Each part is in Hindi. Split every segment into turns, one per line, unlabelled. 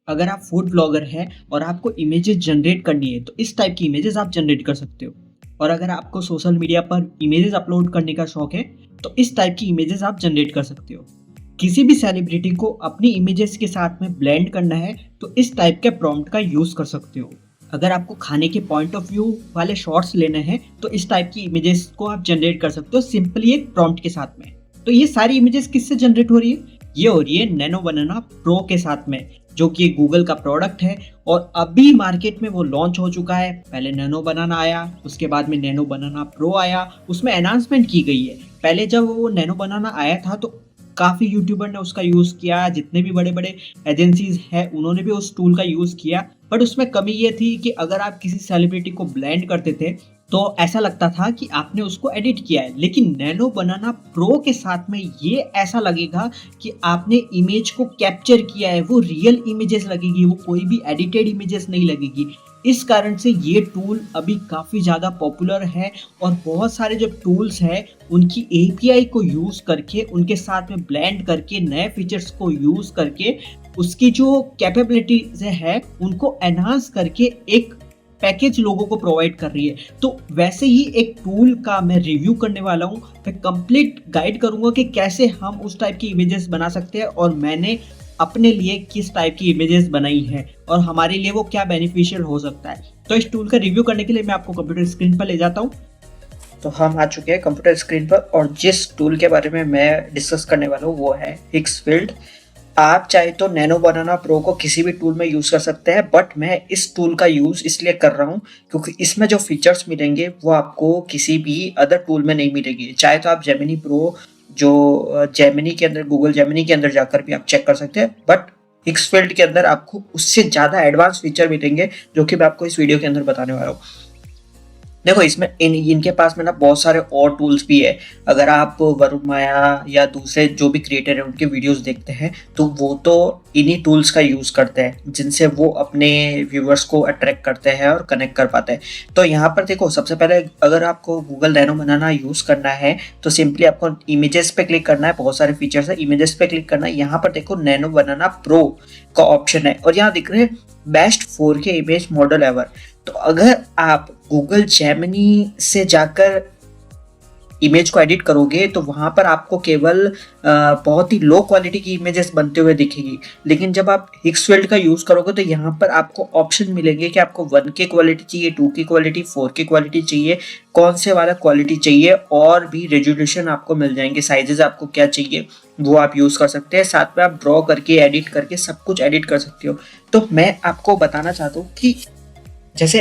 अगर आप फूड ब्लॉगर हैं और आपको इमेजेस जनरेट करनी है तो इस टाइप की इमेजेस आप जनरेट कर सकते हो। और अगर आपको सोशल मीडिया पर इमेजेस अपलोड करने का शौक है तो इस टाइप की इमेजेस आप जनरेट कर सकते हो। किसी भी सेलिब्रिटी को अपनी इमेजेस के साथ में ब्लेंड करना है तो इस टाइप के प्रॉम्प्ट का यूज़ कर सकते हो। अगर आपको खाने के पॉइंट ऑफ व्यू वाले शॉट्स लेने हैं तो इस टाइप की इमेजेस को आप जनरेट कर सकते हो सिंपली एक प्रॉम्प्ट के साथ में। तो ये सारी इमेजेस किससे जनरेट हो रही है? ये हो रही है नैनो बनाना प्रो के साथ में, जो कि गूगल का प्रोडक्ट है और अभी मार्केट में वो लॉन्च हो चुका है। पहले नैनो बनाना आया, उसके बाद में नैनो बनाना प्रो आया, उसमें अनाउंसमेंट की गई है। पहले जब वो नैनो बनाना आया था तो काफ़ी यूट्यूबर ने उसका यूज़ किया, जितने भी बड़े बड़े एजेंसीज हैं उन्होंने भी उस टूल का यूज़ किया। बट उसमें कमी ये थी कि अगर आप किसी सेलिब्रिटी को ब्लेंड करते थे तो ऐसा लगता था कि आपने उसको एडिट किया है। लेकिन नैनो बनाना प्रो के साथ में ये ऐसा लगेगा कि आपने इमेज को कैप्चर किया है, वो रियल इमेजेस लगेगी, वो कोई भी एडिटेड इमेजेस नहीं लगेगी। इस कारण से ये टूल अभी काफ़ी ज़्यादा पॉपुलर है और बहुत सारे जो टूल्स हैं उनकी एपीआई को यूज़ करके, उनके साथ में ब्लेंड करके, नए फीचर्स को यूज़ करके, उसकी जो कैपेबिलिटीज है उनको एनहांस करके एक पैकेज लोगों को प्रोवाइड कर रही है। तो वैसे ही एक टूल का मैं रिव्यू करने वाला हूँ। मैं कंप्लीट गाइड करूँगा कि कैसे हम उस टाइप की इमेजेस बना सकते हैं और मैंने अपने लिए किस टाइप की इमेजेस बनाई हैं और हमारे लिए वो क्या बेनिफिशियल हो सकता है। तो इस टूल का रिव्यू करने के लिए मैं आपको कंप्यूटर स्क्रीन पर ले जाता हूँ। तो हम आ चुके हैं कंप्यूटर स्क्रीन पर और जिस टूल के बारे में मैं डिस्कस करने वाला हूँ वो है हिक्सफील्ड। आप चाहे तो नैनो बनाना प्रो को किसी भी टूल में यूज़ कर सकते हैं, बट मैं इस टूल का यूज़ इसलिए कर रहा हूँ क्योंकि इसमें जो फीचर्स मिलेंगे वो आपको किसी भी अदर टूल में नहीं मिलेगी। चाहे तो आप जेमिनी प्रो जो जेमिनी के अंदर, गूगल जेमिनी के अंदर जाकर भी आप चेक कर सकते हैं, बट हिक्सफील्ड के अंदर आपको उससे ज़्यादा एडवांस फीचर मिलेंगे जो कि मैं आपको इस वीडियो के अंदर बताने वाला हूँ। देखो इसमें इनके पास में ना बहुत सारे और टूल्स भी है। अगर आप वरुण माया या दूसरे जो भी क्रिएटर हैं उनके वीडियोस देखते हैं तो वो तो इन्हीं टूल्स का यूज़ करते हैं जिनसे वो अपने व्यूअर्स को अट्रैक्ट करते हैं और कनेक्ट कर पाते हैं। तो यहाँ पर देखो, सबसे पहले अगर आपको गूगल नैनो बनाना यूज़ करना है तो सिंपली आपको इमेजेस पे क्लिक करना है। बहुत सारे फीचर्स है, इमेजेस पे क्लिक करना है। यहाँ पर देखो नैनो बनाना प्रो का ऑप्शन है और यहाँ दिख रहे हैं best 4K image model ever. तो अगर आप गूगल जेमिनी से जाकर इमेज को एडिट करोगे तो वहां पर आपको केवल बहुत ही लो क्वालिटी की इमेजेस बनते हुए दिखेगी। लेकिन जब आप हिक्सफील्ड का यूज करोगे तो यहाँ पर आपको ऑप्शन मिलेंगे कि आपको 1K क्वालिटी चाहिए, 2K क्वालिटी, 4K क्वालिटी चाहिए, कौन से वाला क्वालिटी चाहिए, और भी रेजोल्यूशन आपको मिल जाएंगे। साइजेस आपको क्या चाहिए वो आप यूज कर सकते हैं। साथ में आप ड्रॉ करके, एडिट करके सब कुछ एडिट कर सकते हो। तो मैं आपको बताना चाहता हूँ कि जैसे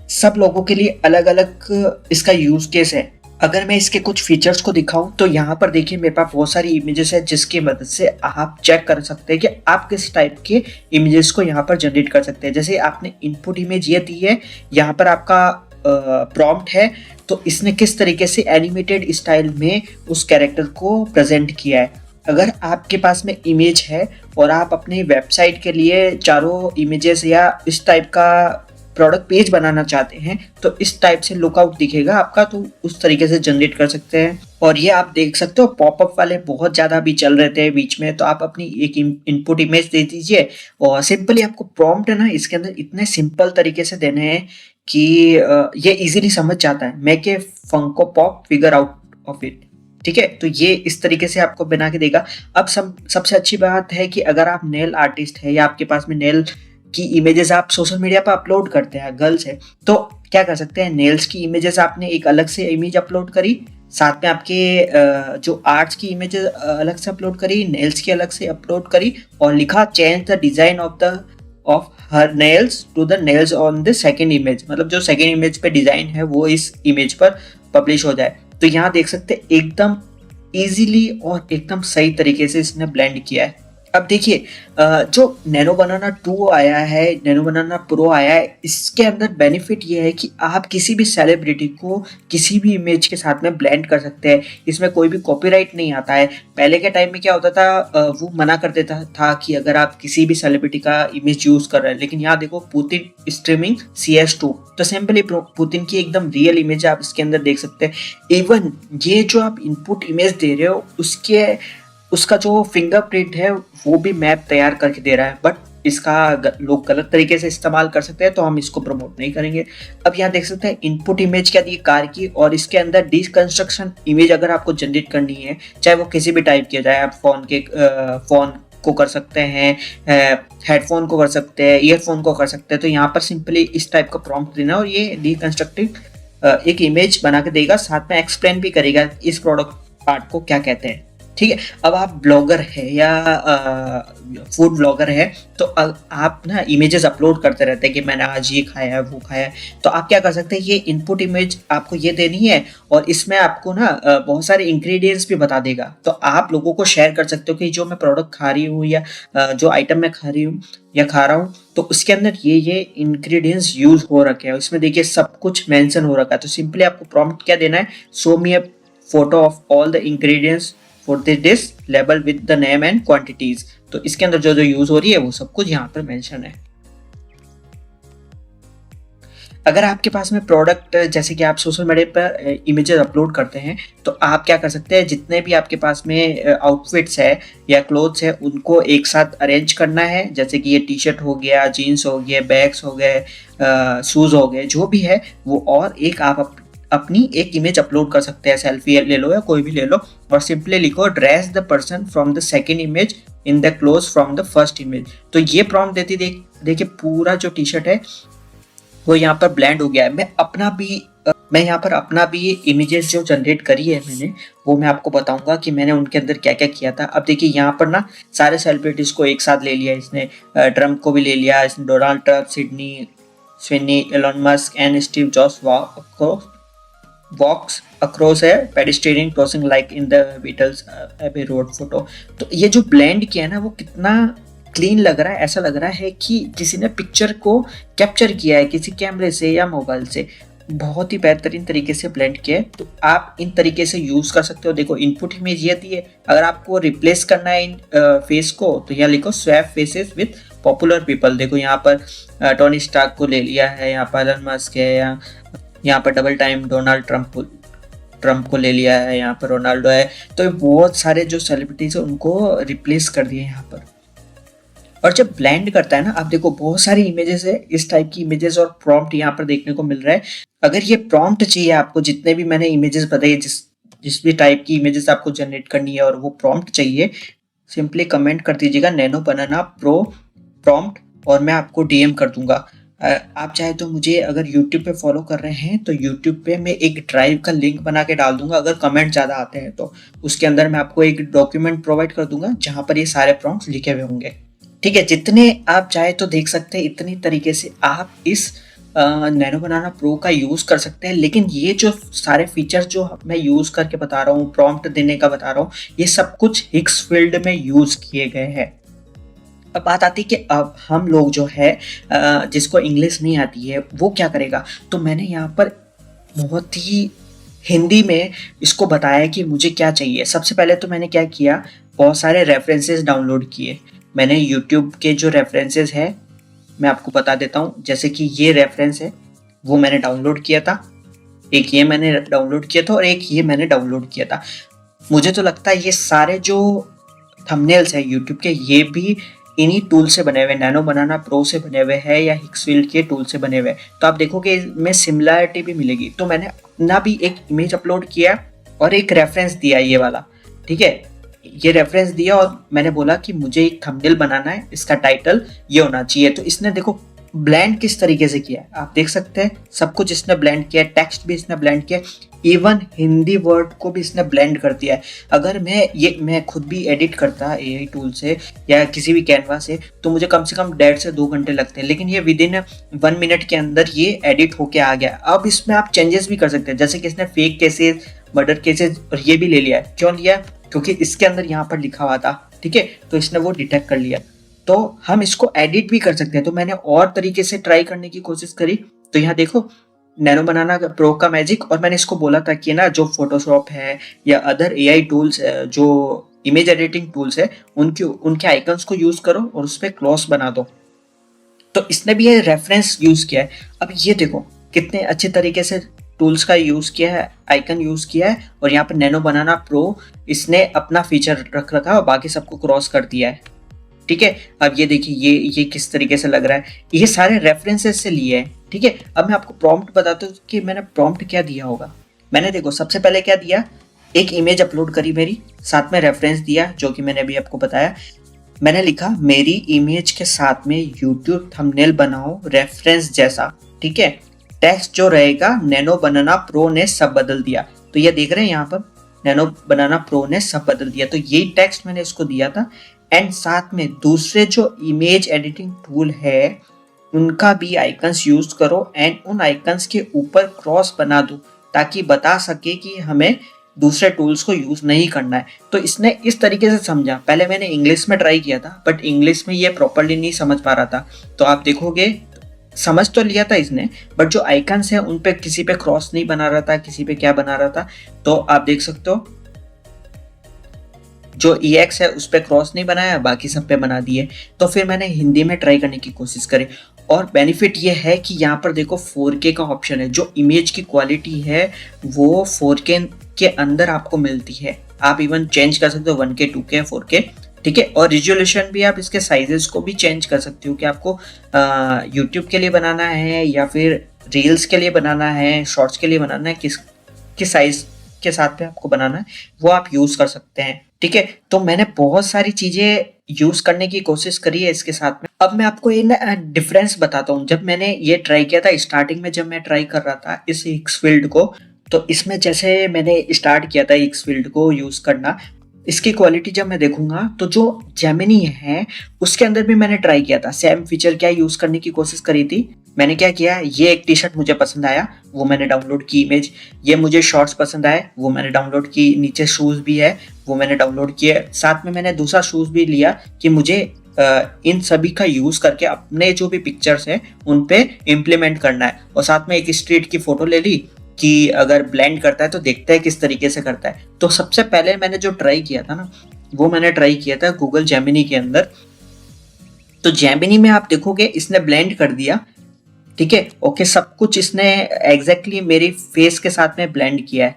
सब लोगों के लिए अलग अलग इसका यूज केस है। अगर मैं इसके कुछ फीचर्स को दिखाऊं तो यहाँ पर देखिए मेरे पास बहुत सारी इमेजेस है जिसकी मदद से आप चेक कर सकते हैं कि आप किस टाइप के इमेजेस को यहाँ पर जनरेट कर सकते हैं। जैसे आपने इनपुट इमेज ये दी है, यहाँ पर आपका प्रॉम्प्ट है, तो इसने किस तरीके से एनिमेटेड स्टाइल में उस कैरेक्टर को प्रेजेंट किया है। अगर आपके पास में इमेज है और आप अपनी वेबसाइट के लिए चारों इमेजेस या इस टाइप का प्रोडक्ट पेज बनाना चाहते हैं तो इस टाइप से लुकआउट दिखेगा आपका, तो उस तरीके से जनरेट कर सकते हैं। और ये आप देख सकते हो पॉपअप वाले बहुत ज़्यादा भी चल रहे थे बीच में, तो आप अपनी एक इनपुट इमेज दे दीजिए और सिंपली आपको प्रॉम्प्ट है ना इसके अंदर इतने सिंपल तरीके से देने हैं कि ये इजीली समझ जाता है। Make a Funko pop figure out of it, ठीक है। तो ये इस तरीके से आपको बना के देगा। अब सबसे अच्छी बात है कि अगर आप नेल आर्टिस्ट है या आपके पास में नेल की इमेजेस आप सोशल मीडिया पर अपलोड करते हैं, गर्ल्स है, तो क्या कर सकते हैं, नेल्स की इमेजेस आपने एक अलग से इमेज अपलोड करी, साथ में आपके जो आर्ट्स की इमेजेस अलग से अपलोड करी, नेल्स की अलग से अपलोड करी और लिखा change the design of her nails to the nails on the second image. मतलब जो सेकेंड इमेज पे डिजाइन है वो इस इमेज पर पब्लिश हो जाए। तो यहाँ देख सकते हैं एकदम इजीली और एकदम सही तरीके से इसने ब्लेंड किया है। अब देखिए जो नैनो बनाना 2 आया है, नैनो बनाना प्रो आया है, इसके अंदर बेनिफिट ये है कि आप किसी भी सेलिब्रिटी को किसी भी इमेज के साथ में ब्लेंड कर सकते हैं। इसमें कोई भी कॉपीराइट नहीं आता है। पहले के टाइम में क्या होता था, वो मना कर देता था कि अगर आप किसी भी सेलिब्रिटी का इमेज यूज कर रहे हैं। लेकिन यहाँ देखो पुतिन स्ट्रीमिंग CS2, तो सिंपली पुतिन की एकदम रियल इमेज आप इसके अंदर देख सकते हैं। इवन ये जो आप इनपुट इमेज दे रहे हो उसके उसका जो फिंगरप्रिंट है वो भी मैप तैयार करके दे रहा है, बट इसका लोग गलत तरीके से इस्तेमाल कर सकते हैं, तो हम इसको प्रमोट नहीं करेंगे। अब यहाँ देख सकते हैं इनपुट इमेज क्या दी है कार की, और इसके अंदर डिकंस्ट्रक्शन इमेज अगर आपको जनरेट करनी है, चाहे वो किसी भी टाइप की जाए, आप फोन को कर सकते हैं, हेडफोन को कर सकते हैं, ईयरफोन को कर सकते हैं, तो यहाँ पर सिंपली इस टाइप का प्रॉम्प्ट देना और ये डिकंस्ट्रक्टिव एक इमेज बना के देगा, साथ में एक्सप्लेन भी करेगा इस प्रोडक्ट पार्ट को क्या कहते हैं। ठीक है, अब आप ब्लॉगर है या फूड ब्लॉगर है, तो आप ना इमेजेस अपलोड करते रहते हैं कि मैंने आज ये खाया है वो खाया है, तो आप क्या कर सकते हैं, ये इनपुट इमेज आपको ये देनी है और इसमें आपको ना बहुत सारे इंग्रेडिएंट्स भी बता देगा, तो आप लोगों को शेयर कर सकते हो कि जो मैं प्रोडक्ट खा रही हूँ या जो आइटम मैं खा रही हूँ या खा रहा हूँ, तो उसके अंदर ये इंग्रेडिएंट्स यूज हो रखे हैं, इसमें देखिए सब कुछ मेंशन हो रखा है। तो सिंपली आपको प्रॉम्प्ट क्या देना है, show me a photo of all the ingredients for this dish label with the name and quantities. तो इसके अंदर जो जो यूज हो रही है वो सब कुछ यहाँ पर मेंशन है। अगर आपके पास में प्रोडक्ट, जैसे कि आप सोशल मीडिया पर इमेजेस अपलोड करते हैं, तो आप क्या कर सकते हैं, जितने भी आपके पास में आउटफिट्स है या क्लोथ्स है उनको एक साथ अरेंज करना है, जैसे कि ये टी शर्ट हो गया, जीन्स हो गया, बैग्स हो गए, शूज हो गए, जो भी है वो, और एक आप अपनी एक इमेज अपलोड कर सकते हैं, सेल्फी ले लो या कोई भी ले लो, और सिंपली लिखो dress the person from the second image in the cloth from the first image. तो ये प्रॉम्प्ट देती देखिए पूरा जो टी शर्ट है वो यहाँ पर ब्लेंड हो गया है। मैं यहाँ पर अपना भी इमेजेस जो जनरेट करी है मैंने, वो मैं आपको बताऊंगा कि मैंने उनके अंदर क्या क्या किया था। अब देखिए यहाँ पर ना सारे सेलिब्रिटीज को एक साथ ले लिया इसने, ट्रम्प को भी ले लिया इसने, Donald Trump, Sydney Sweeney, Elon Musk and Steve Jobs walks across है pedestrian crossing like in the Beatles Abbey Road photo. तो ये जो ब्लेंड किया है ना वो कितना क्लीन लग रहा है, ऐसा लग रहा है कि किसी ने पिक्चर को कैप्चर किया है किसी कैमरे से या मोबाइल से, बहुत ही बेहतरीन तरीके से ब्लेंड किया है। तो आप इन तरीके से यूज कर सकते हो। देखो इनपुट इमेज ये दी है, अगर आपको रिप्लेस करना है इन फेस को तो यहाँ लिखो swap faces with popular people. देखो यहाँ पर टोनी स्टार्क को ले लिया है, यहाँ पर एलन मस्क है, यहाँ पर डबल टाइम डोनाल्ड ट्रम्प को ले लिया है, यहाँ पर रोनाल्डो है। तो ये बहुत सारे जो सेलिब्रिटीज है उनको रिप्लेस कर दिए यहाँ पर। और जब ब्लेंड करता है ना, आप देखो बहुत सारी इमेजेस है, इस टाइप की इमेजेस और प्रॉम्प्ट यहाँ पर देखने को मिल रहा है। अगर ये प्रॉम्प्ट चाहिए आपको, जितने भी मैंने इमेजेस बताई, जिस भी टाइप की इमेजेस आपको जनरेट करनी है और वो प्रॉम्प्ट चाहिए, सिंपली कमेंट कर दीजिएगा नैनो बनाना प्रो प्रॉम्प्ट और मैं आपको डीएम कर दूंगा। आप चाहे तो मुझे अगर YouTube पे फॉलो कर रहे हैं तो YouTube पे मैं एक ड्राइव का लिंक बना के डाल दूंगा, अगर कमेंट ज़्यादा आते हैं तो उसके अंदर मैं आपको एक डॉक्यूमेंट प्रोवाइड कर दूंगा जहाँ पर ये सारे प्रॉम्प्ट्स लिखे हुए होंगे। ठीक है, जितने आप चाहे तो देख सकते हैं, इतनी तरीके से आप इस नैनो बनाना प्रो का यूज़ कर सकते हैं। लेकिन ये जो सारे फीचर्स जो मैं यूज़ करके बता रहा हूँ, प्रॉम्प्ट देने का बता रहा हूँ, ये सब कुछ हिक्स फील्ड में यूज़ किए गए हैं। अब बात आती है कि अब हम लोग जो है जिसको इंग्लिश नहीं आती है वो क्या करेगा। तो मैंने यहाँ पर बहुत ही हिंदी में इसको बताया कि मुझे क्या चाहिए। सबसे पहले तो मैंने क्या किया, बहुत सारे रेफरेंसेस डाउनलोड किए मैंने। यूट्यूब के जो रेफरेंसेस है मैं आपको बता देता हूँ, जैसे कि ये रेफरेंस है वो मैंने डाउनलोड किया था, एक ये मैंने डाउनलोड किया था और एक ये मैंने डाउनलोड किया था। मुझे तो लगता है ये सारे जो थंबनेल्स है यूट्यूब के, ये भी इन्हीं टूल से बने हुए, नैनो बनाना प्रो से बने हुए हैं या हिक्सफील्ड के टूल से बने हुए हैं। तो आप देखोगे इसमें सिमिलरिटी भी मिलेगी। तो मैंने अपना भी एक इमेज अपलोड किया और एक रेफरेंस दिया ये वाला। ठीक है, ये रेफरेंस दिया और मैंने बोला कि मुझे एक थंबनेल बनाना है, इसका टाइटल ये होना चाहिए। तो इसने देखो ब्लेंड किस तरीके से किया है, आप देख सकते हैं सब कुछ इसने ब्लेंड किया है, टेक्स्ट भी इसने ब्लेंड किया है, इवन हिंदी वर्ड को भी इसने ब्लेंड कर दिया है। अगर मैं खुद भी एडिट करता एआई टूल से या किसी भी कैनवा से तो मुझे कम से कम 1.5 से 2 घंटे लगते हैं, लेकिन ये विद इन 1 मिनट के अंदर ये एडिट होके आ गया। अब इसमें आप चेंजेस भी कर सकते हैं, जैसे कि इसने फेक केसेस, मर्डर केसेस और ये भी ले लिया है। क्यों लिया? क्योंकि इसके अंदर यहाँ पर लिखा हुआ था। ठीक है, तो इसने वो डिटेक्ट कर लिया। तो हम इसको एडिट भी कर सकते हैं। तो मैंने और तरीके से ट्राई करने की कोशिश करी। तो यहाँ देखो नैनो बनाना प्रो का मैजिक, और मैंने इसको बोला था कि ना जो फोटोशॉप है या अदर एआई टूल्स जो इमेज एडिटिंग टूल्स है उनके आइकन्स को यूज करो और उस पर क्लॉस बना दो। तो इसने भी ये रेफरेंस यूज किया है। अब ये देखो कितने अच्छे तरीके से टूल्स का यूज़ किया है, आइकन यूज़ किया है, और यहाँ पर नैनो बनाना प्रो इसने अपना फीचर रख रखा है और बाकी सबको क्रॉस कर दिया है। ठीक है, अब ये देखिए ये किस तरीके से लग रहा है, ये सारे रेफरेंसेस से लिए हैं। ठीक है, अब मैं आपको प्रॉम्प्ट बताता हूँ कि मैंने प्रॉम्प्ट क्या दिया होगा। मैंने देखो सबसे पहले क्या दिया, एक इमेज अपलोड करी मेरी, साथ में रेफरेंस दिया जो कि मैंने अभी आपको बताया। मैंने लिखा मेरी इमेज के साथ में यूट्यूब थंबनेल बनाओ रेफरेंस जैसा। ठीक है, टेक्स्ट जो रहेगा नैनो बनाना प्रो ने सब बदल दिया। तो ये देख रहे हैं यहाँ पर नैनो बनाना प्रो ने सब बदल दिया, तो यही टेक्स्ट मैंने इसको दिया था। एंड साथ में दूसरे जो इमेज एडिटिंग टूल है उनका भी आइकन्स यूज करो एंड उन आइकन्स के ऊपर क्रॉस बना दो ताकि बता सके कि हमें दूसरे टूल्स को यूज नहीं करना है। तो इसने इस तरीके से समझा। पहले मैंने इंग्लिश में ट्राई किया था बट इंग्लिश में ये प्रॉपरली नहीं समझ पा रहा था। तो आप देखोगे समझ तो लिया था इसने, बट जो आइकन्स है उन पे किसी पे क्रॉस नहीं बना रहा था, किसी पे क्या बना रहा था। तो आप देख सकते हो जो EX है उस पर क्रॉस नहीं बनाया, बाकी सब पे बना दिए। तो फिर मैंने हिंदी में ट्राई करने की कोशिश करी और बेनिफिट ये है कि यहाँ पर देखो 4K का ऑप्शन है। जो इमेज की क्वालिटी है वो 4K के अंदर आपको मिलती है। आप इवन चेंज कर सकते हो 1K 2K 4K। ठीक है, और रिजोल्यूशन भी आप इसके साइजेस को भी चेंज कर सकते हो कि आपको यूट्यूब के लिए बनाना है या फिर रील्स के लिए बनाना है, शॉर्ट्स के लिए बनाना है, किस साइज के साथ में आपको बनाना है वो आप यूज कर सकते हैं। ठीक है, तो मैंने बहुत सारी चीजें यूज करने की कोशिश करी है इसके साथ में। अब मैं आपको ये डिफरेंस बताता हूँ। जब मैंने ये ट्राई किया था स्टार्टिंग में, जब मैं ट्राई कर रहा था इस एक्स फील्ड को, तो इसमें जैसे मैंने स्टार्ट किया था एक्स फील्ड को यूज करना, इसकी क्वालिटी जब मैं देखूंगा तो जो जेमिनी है उसके अंदर भी मैंने ट्राई किया था। सेम फीचर क्या यूज करने की कोशिश करी थी। मैंने क्या किया, ये एक टी शर्ट मुझे पसंद आया वो मैंने डाउनलोड की इमेज, ये मुझे शॉर्ट्स पसंद आए वो मैंने डाउनलोड की, नीचे शूज भी है वो मैंने डाउनलोड किए, साथ में मैंने दूसरा शूज भी लिया कि मुझे इन सभी का यूज करके अपने जो भी पिक्चर्स है उन पे इम्प्लीमेंट करना है। और साथ में एक स्ट्रीट की फोटो ले ली कि अगर ब्लेंड करता है तो देखता है किस तरीके से करता है। तो सबसे पहले मैंने जो ट्राई किया था ना वो मैंने ट्राई किया था गूगल जेमिनी के अंदर। तो जेमिनी में आप देखोगे इसने ब्लेंड कर दिया। ठीक है, ओके, सब कुछ इसने एग्जैक्टली मेरी फेस के साथ में ब्लेंड किया है।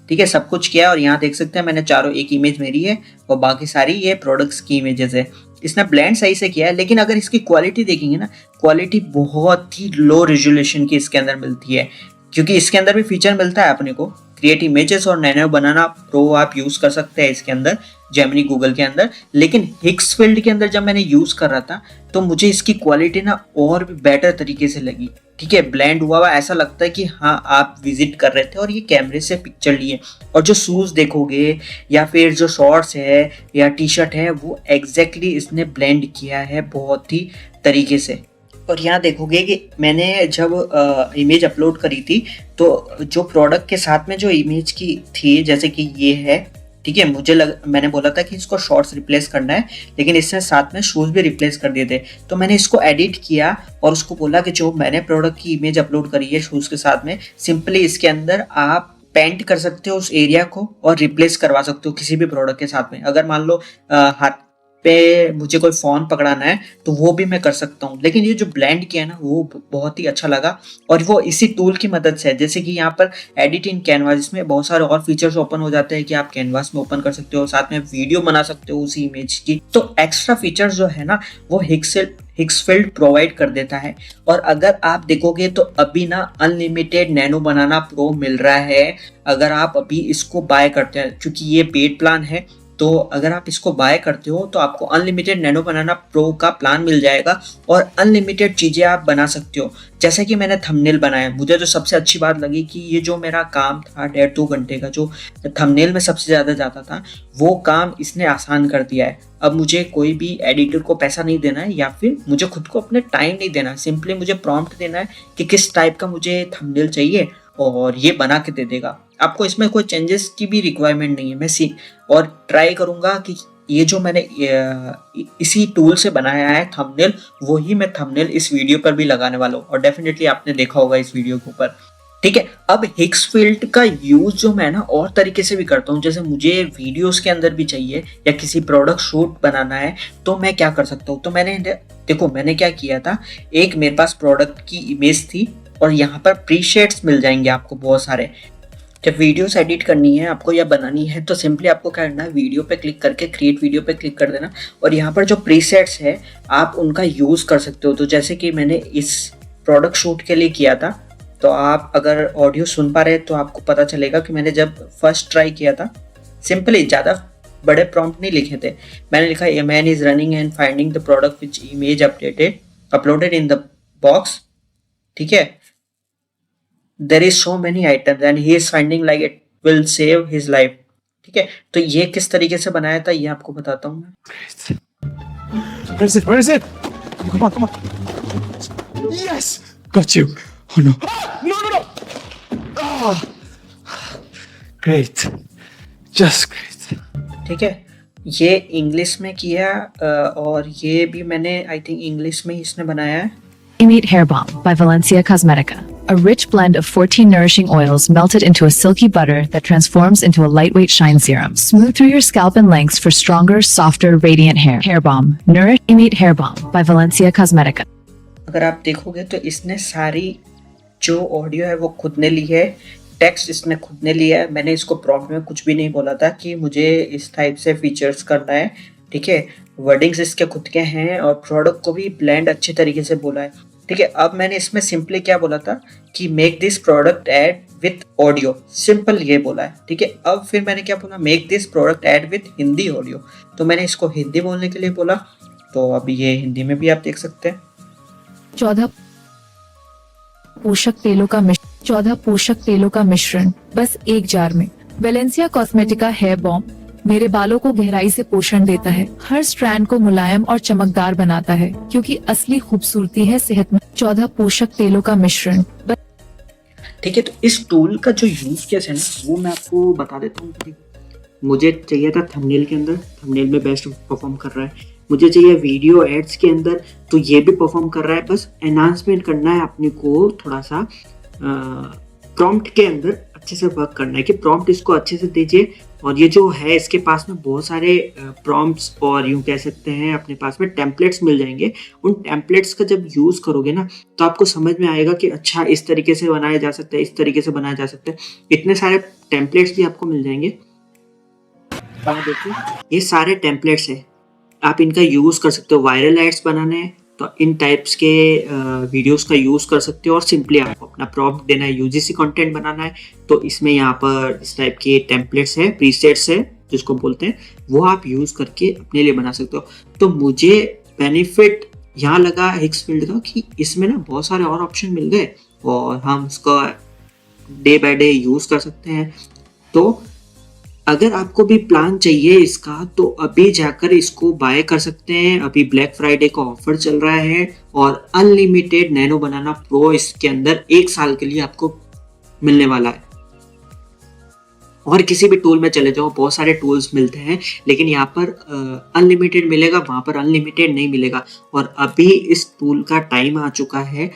ठीक है, सब कुछ किया है और यहाँ देख सकते हैं मैंने चारों, एक इमेज मेरी है और बाकी सारी ये प्रोडक्ट्स की इमेजेस है। इसने ब्लेंड सही से किया है, लेकिन अगर इसकी क्वालिटी देखेंगे ना, क्वालिटी बहुत ही लो रेजोल्यूशन की इसके अंदर मिलती है। क्योंकि इसके अंदर भी फीचर मिलता है अपने को क्रिएट इमेजेस और नैनो बनाना प्रो आप यूज कर सकते हैं इसके अंदर जेमिनी गूगल के अंदर। लेकिन हिक्स फील्ड के अंदर जब मैंने यूज कर रहा था तो मुझे इसकी क्वालिटी ना और भी बेटर तरीके से लगी। ठीक है, ब्लेंड हुआ ऐसा लगता है कि हाँ आप विजिट कर रहे थे और ये कैमरे से पिक्चर लिए। और जो शूज देखोगे या फिर जो शॉर्ट्स है या टी शर्ट है वो एग्जैक्टली इसने ब्लेंड किया है बहुत ही तरीके से। और यहाँ देखोगे कि मैंने जब इमेज अपलोड करी थी तो जो प्रोडक्ट के साथ में जो इमेज की थी, जैसे कि ये है, ठीक है, मैंने बोला था कि इसको शॉर्ट्स रिप्लेस करना है, लेकिन इसने साथ में शूज भी रिप्लेस कर दिए थे। तो मैंने इसको एडिट किया और उसको बोला कि जो मैंने प्रोडक्ट की इमेज अपलोड करी है शूज के साथ में, सिंपली इसके अंदर आप पेंट कर सकते हो उस एरिया को और रिप्लेस करवा सकते हो किसी भी प्रोडक्ट के साथ में। अगर मान लो हाथ पे मुझे कोई फोन पकड़ाना है तो वो भी मैं कर सकता हूँ। लेकिन ये जो ब्लेंड किया है ना वो बहुत ही अच्छा लगा और वो इसी टूल की मदद से है। जैसे कि यहाँ पर एडिट इन कैनवास, इसमें बहुत सारे और फीचर्स ओपन हो जाते हैं कि आप कैनवास में ओपन कर सकते हो, साथ में वीडियो बना सकते हो उसी इमेज की। तो एक्स्ट्रा फीचर्स जो है ना वो हिक्सफील्ड प्रोवाइड कर देता है। और अगर आप देखोगे तो अभी ना अनलिमिटेड नैनो बनाना प्रो मिल रहा है अगर आप अभी इसको बाय करते हैं, क्योंकि ये पेड प्लान है। तो अगर आप इसको बाय करते हो तो आपको अनलिमिटेड नैनो बनाना प्रो का प्लान मिल जाएगा और अनलिमिटेड चीज़ें आप बना सकते हो। जैसे कि मैंने थंबनेल बनाया, मुझे तो सबसे अच्छी बात लगी कि ये जो मेरा काम था 1.5-2 घंटे का जो थंबनेल में सबसे ज़्यादा जाता था वो काम इसने आसान कर दिया है। अब मुझे कोई भी एडिटर को पैसा नहीं देना है या फिर मुझे खुद को अपने टाइम नहीं देना है, सिंपली मुझे प्रॉम्प्ट देना है कि किस टाइप का मुझे थंबनेल चाहिए और ये बना के दे देगा। आपको इसमें कोई चेंजेस की भी रिक्वायरमेंट नहीं है। मैं और ट्राई करूंगा कि ये जो मैंने इसी टूल से बनाया है थंबनेल, वही मैं थंबनेल इस वीडियो पर भी लगाने वाला हूँ और डेफिनेटली आपने देखा होगा इस वीडियो के ऊपर। ठीक है। अब हिक्स फील्ड का यूज जो मैं ना और तरीके से भी करता हूँ, जैसे मुझे वीडियोस के अंदर भी चाहिए या किसी प्रोडक्ट शूट बनाना है तो मैं क्या कर सकता हूँ। तो मैंने क्या किया था, एक मेरे पास प्रोडक्ट की इमेज थी और यहाँ पर प्रीसेट्स मिल जाएंगे आपको बहुत सारे। जब वीडियोस एडिट करनी है आपको या बनानी है तो सिंपली आपको क्या करना है, वीडियो पे क्लिक करके क्रिएट वीडियो पे क्लिक कर देना और यहाँ पर जो प्रीसेट्स है आप उनका यूज़ कर सकते हो। तो जैसे कि मैंने इस प्रोडक्ट शूट के लिए किया था, तो आप अगर ऑडियो सुन पा रहे हैं तो आपको पता चलेगा कि मैंने जब फर्स्ट ट्राई किया था, सिंपली ज़्यादा बड़े प्रॉम्प्ट नहीं लिखे थे, मैंने लिखा a man is running and finding the product which image uploaded in the box. ठीक है, there is so many items and he is finding like it will save his life। ठीक है, तो ये किस तरीके से बनाया था ये आपको बताता हूँ मैं।
Where is it? Come on, come on. Yes! Got you. Oh no. Ah! No, no, no! Ah! Great. Just great.
ठीक है, ये इंग्लिश में किया और ये भी मैंने आई थिंक इंग्लिश में ही इसने बनाया है।
Meet Hair Balm by Valencia Cosmetica, a rich blend of 14 nourishing oils melted into a silky butter that transforms into a lightweight shine serum. Smooth through your scalp and lengths for stronger, softer, radiant hair. Hair Balm. Nourish. Meet Hair Balm by Valencia Cosmetica.
अगर आप देखोगे तो इसने सारी जो ऑडियो है वो खुद ने ली है, टेक्स्ट इसने खुद ने लिया है। मैंने इसको प्रॉम्प्ट में कुछ भी नहीं बोला था कि मुझे इस टाइप से फीचर्स करना है। ठीक है, वर्डिंग्स इसके खुद के हैं और प्रोडक्ट को भी ब्लेंड अच्छे तरीके से बोला है। ठीक है, अब मैंने इसमें सिंपली क्या बोला था कि make this product add with audio, simple ये बोला है। ठीक है, अब फिर मैंने क्या बोला, make this product add with Hindi audio, तो मैंने इसको हिंदी बोलने के लिए बोला। तो अब ये हिंदी में भी आप देख सकते हैं।
14 पोषक तेलों का मिश्रण बस एक जार में। वेलेंसिया कॉस्मेटिका हेयर बॉम मेरे बालों को गहराई से पोषण देता है, हर स्ट्रैंड को मुलायम और चमकदार बनाता है, क्योंकि असली खूबसूरती है सेहतमंद 14 पोषक तेलों का मिश्रण।
ठीक है, तो इस टूल का जो यूज केस है ना वो मैं आपको बता देता हूँ। मुझे चाहिए था थंबनेल के अंदर, थंबनेल में बेस्ट परफॉर्म कर रहा है। मुझे चाहिए वीडियो एड्स के अंदर, तो ये भी परफॉर्म कर रहा है। बस एनहांसमेंट करना है अपने को, थोड़ा सा प्रॉम्प्ट के अंदर अच्छे से वर्क करना है कि प्रॉम्प्ट इसको अच्छे से दीजिए। और ये जो है इसके पास में बहुत सारे प्रॉम्प्ट्स और यूँ कह सकते हैं अपने पास में टेम्पलेट्स मिल जाएंगे। उन टेम्पलेट्स का जब यूज़ करोगे ना तो आपको समझ में आएगा कि अच्छा इस तरीके से बनाया जा सकता है, इस तरीके से बनाया जा सकता है। इतने सारे टेम्पलेट्स भी आपको मिल जाएंगे। देखिए ये सारे टेम्पलेट्स है, आप इनका यूज़ कर सकते हो। वायरल एड्स बनाने हैं तो इन टाइप्स के वीडियोस का यूज़ कर सकते हो। और सिंपली आपको अपना प्रॉम्प्ट देना है, यूजीसी कंटेंट बनाना है, तो इसमें यहाँ पर इस टाइप के टेम्पलेट्स है, प्रीसेट्स है जिसको बोलते हैं, वो आप यूज़ करके अपने लिए बना सकते हो। तो मुझे बेनिफिट यहाँ लगा हिक्स फील्ड का कि इसमें ना बहुत सारे और ऑप्शन मिल गए और हम उसका डे बाय डे यूज़ कर सकते हैं। तो अगर आपको भी प्लान चाहिए इसका तो अभी जाकर इसको बाय कर सकते हैं। अभी ब्लैक फ्राइडे का ऑफर चल रहा है और अनलिमिटेड नैनो बनाना प्रो इसके अंदर 1 साल के लिए आपको मिलने वाला है। और किसी भी टूल में चले जाओ, बहुत सारे टूल्स मिलते हैं, लेकिन यहाँ पर अनलिमिटेड मिलेगा, वहाँ पर अनलिमिटेड नहीं मिलेगा। और अभी इस टूल का टाइम आ चुका है,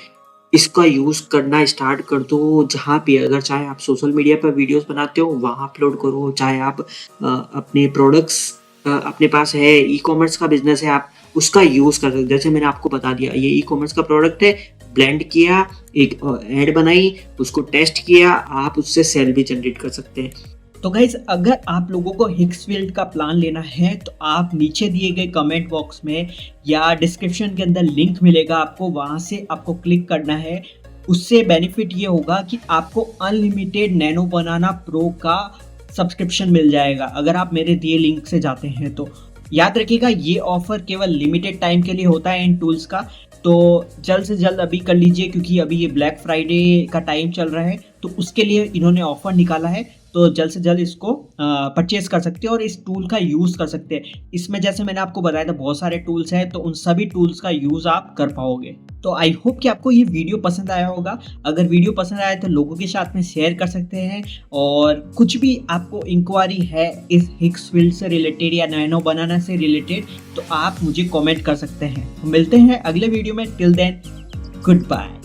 इसका यूज़ करना स्टार्ट कर दो। जहाँ भी, अगर चाहे आप सोशल मीडिया पर वीडियोस बनाते हो वहाँ अपलोड करो, चाहे आप अपने प्रोडक्ट्स अपने पास है, ई कॉमर्स का बिजनेस है, आप उसका यूज़ कर सकते हो। जैसे मैंने आपको बता दिया, ये ई कॉमर्स का प्रोडक्ट है, ब्लेंड किया, एक ऐड बनाई, उसको टेस्ट किया, आप उससे सेल भी जनरेट कर सकते हैं। तो गाइज अगर आप लोगों को हिक्स फील्ड का प्लान लेना है तो आप नीचे दिए गए कमेंट बॉक्स में या डिस्क्रिप्शन के अंदर लिंक मिलेगा आपको, वहाँ से आपको क्लिक करना है। उससे बेनिफिट ये होगा कि आपको अनलिमिटेड नैनो बनाना प्रो का सब्सक्रिप्शन मिल जाएगा अगर आप मेरे दिए लिंक से जाते हैं। तो याद रखिएगा ये ऑफर केवल लिमिटेड टाइम के लिए होता है इन टूल्स का, तो जल्द से जल्द अभी कर लीजिए क्योंकि अभी ये ब्लैक फ्राइडे का टाइम चल रहा है, तो उसके लिए इन्होंने ऑफर निकाला है। तो जल्द से जल्द इसको परचेज कर सकते हैं और इस टूल का यूज़ कर सकते हैं। इसमें जैसे मैंने आपको बताया था बहुत सारे टूल्स हैं, तो उन सभी टूल्स का यूज़ आप कर पाओगे। तो आई होप कि आपको ये वीडियो पसंद आया होगा। अगर वीडियो पसंद आया तो लोगों के साथ में शेयर कर सकते हैं, और कुछ भी आपको इंक्वायरी है इस हिक्स फील्ड से रिलेटेड या नैनो बनाना से रिलेटेड तो आप मुझे कमेंट कर सकते हैं। मिलते हैं अगले वीडियो में, टिल देन गुड बाय।